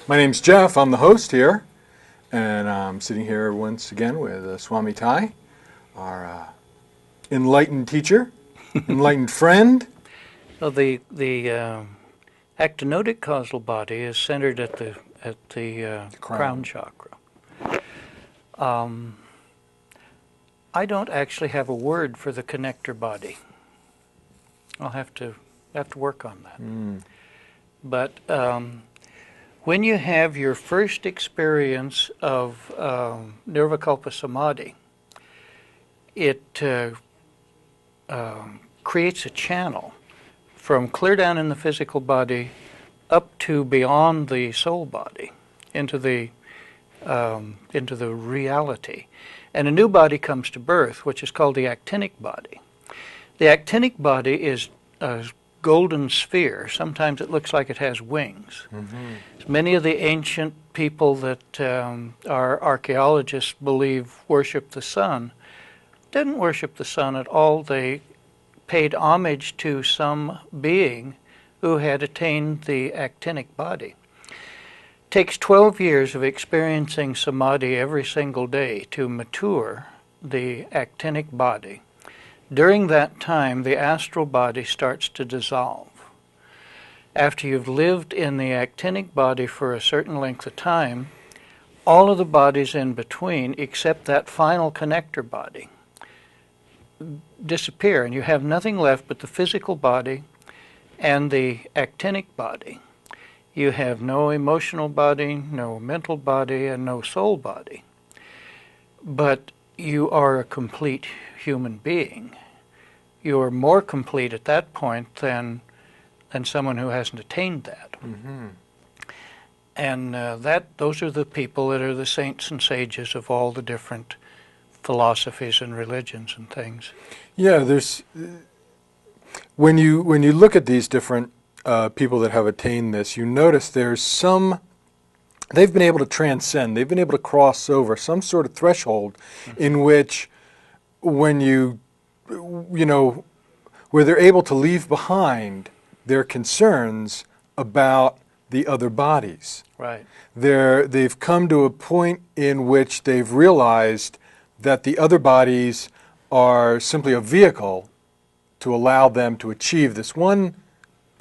My name's Jeff. I'm the host here, and I'm sitting here once again with Swami Tai, our enlightened teacher, enlightened friend. Well, the actinotic causal body is centered at the crown chakra. I don't actually have a word for the connector body. I'll have to work on that. But when you have your first experience of Nirvikalpa Samadhi, it creates a channel from clear down in the physical body up to beyond the soul body into the reality. And a new body comes to birth, which is called the actinic body. The actinic body is a golden sphere. Sometimes it looks like it has wings. Many of the ancient people that our archaeologists believe worship the sun didn't worship the sun at all. They paid homage to some being who had attained the actinic body. It takes 12 years of experiencing samadhi every single day to mature the actinic body. During that time, the astral body starts to dissolve. After you've lived in the actinic body for a certain length of time, all of the bodies in between, except that final connector body, disappear, and you have nothing left but the physical body and the actinic body. You have no emotional body, no mental body, and no soul body. But you are a complete human being. You are more complete at that point than someone who hasn't attained that. And those are the people that are the saints and sages of all the different philosophies and religions and things. Yeah, there's when you look at these different people that have attained this, you notice there's they've been able to transcend, they've been able to cross over some sort of threshold in which when where they're able to leave behind their concerns about the other bodies. Right. They've come to a point in which they've realized that the other bodies are simply a vehicle to allow them to achieve this one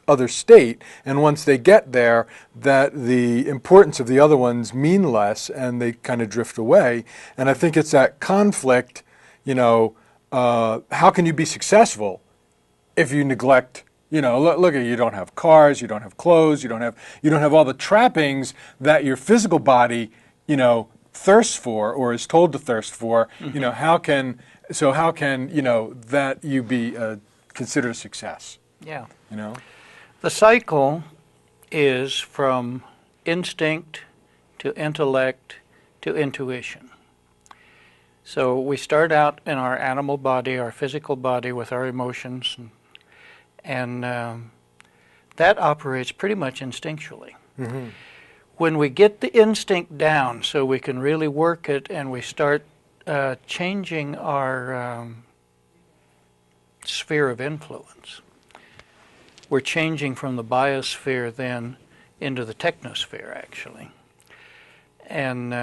other state, and once they get there, that the importance of the other ones mean less, and they kind of drift away. And I think it's that conflict, how can you be successful if you neglect, look at you don't have cars, you don't have clothes, you don't have all the trappings that your physical body, thirsts for or is told to thirst for. How can that you be considered a success? Yeah. The cycle is from instinct to intellect to intuition. So we start out in our animal body, our physical body, with our emotions, and that operates pretty much instinctually. When we get the instinct down so we can really work it, and we start changing our sphere of influence, we're changing from the biosphere then into the technosphere, actually. And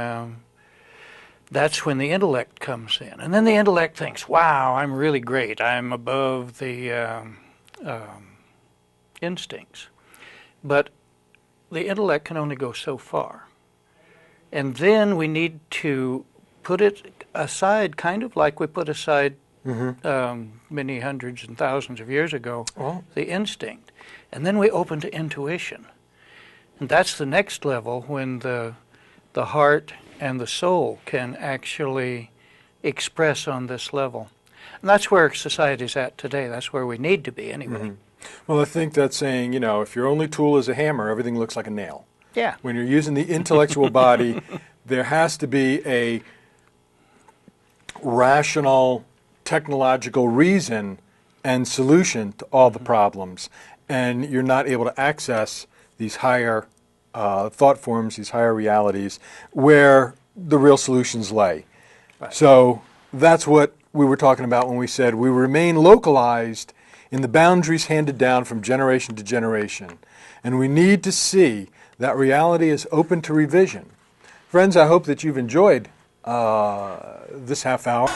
that's when the intellect comes in. And then the intellect thinks, wow, I'm really great. I'm above the instincts. But the intellect can only go so far. And then we need to put it aside, kind of like we put aside many hundreds and thousands of years ago, the instinct. And then we open to intuition. And that's the next level, when the heart and the soul can actually express on this level. And that's where society's at today. That's where we need to be anyway. Well, I think that's saying, if your only tool is a hammer, everything looks like a nail. Yeah. When you're using the intellectual body, there has to be a rational, technological reason and solution to all the problems. And you're not able to access these higher thought forms, these higher realities, where the real solutions lay. Right. So that's what we were talking about when we said we remain localized in the boundaries handed down from generation to generation. And we need to see that reality is open to revision. Friends, I hope that you've enjoyed this half hour.